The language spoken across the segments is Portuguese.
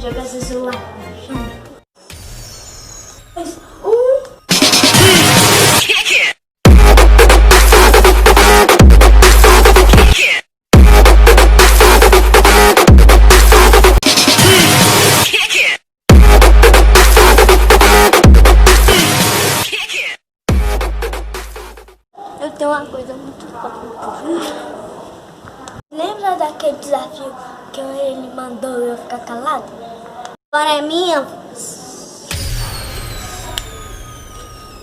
Joga seu celular. Eu tenho uma coisa muito forte. Lembra daquele desafio que ele mandou eu ficar calado? Agora é minha voz.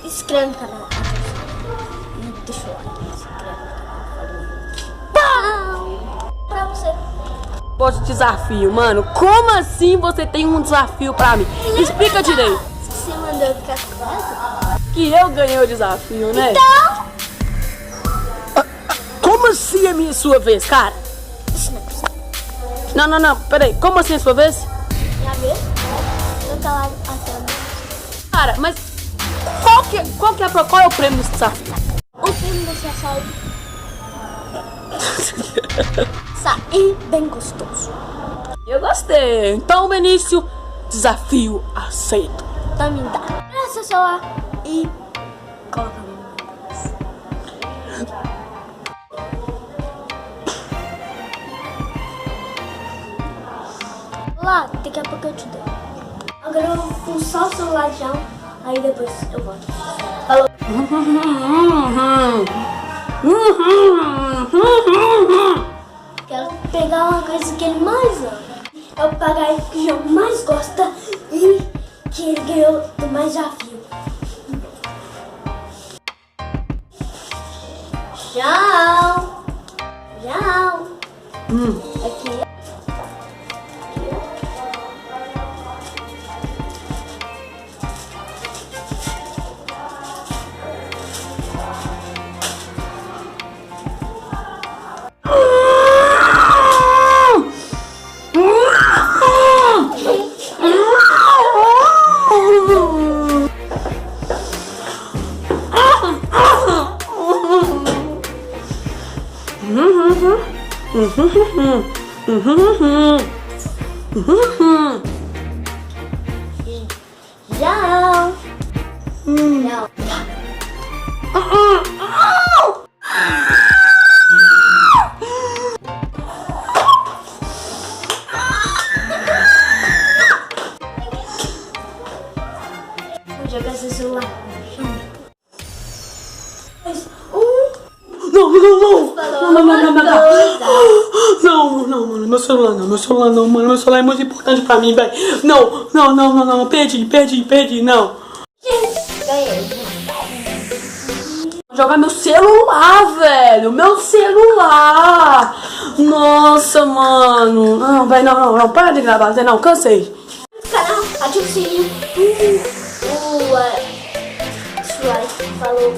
Inscreve no canal. E deixa o like. Inscreve no canal. Pra você. Poxa, desafio, mano. Como assim você tem um desafio pra mim? Explica direito. Você mandou eu ficar calado? Que eu ganhei o desafio, né? Então... Como assim é minha sua vez, cara? Isso não é possível. Não, peraí. Como assim é sua vez? Já viu? Eu tô calado até agora. Cara, mas qual é o prêmio desse desafio? O prêmio desse sair bem gostoso. Eu gostei. Então, Benício, desafio aceito. Então me dá. Presta seu celular e coloca a mão. Lá, daqui a pouco eu te dou. Agora eu vou pulsar o celular já, aí depois eu volto. Falou. Quero pegar uma coisa que ele mais ama. É o papagaio que o jogo mais gosta e que ele ganhou do mais desafio. Tchau. Tchau. Aqui. Tchau. Tchau. Vou jogar seu celular. Não, mano, meu celular não, mano, meu celular é muito importante pra mim, velho. Não, perdi, não. Ganhei. Jogar meu celular, velho, meu celular. Nossa, mano, não, velho, não, para de gravar, Zé, não, cansei. Canal, ativa o sininho. Falou.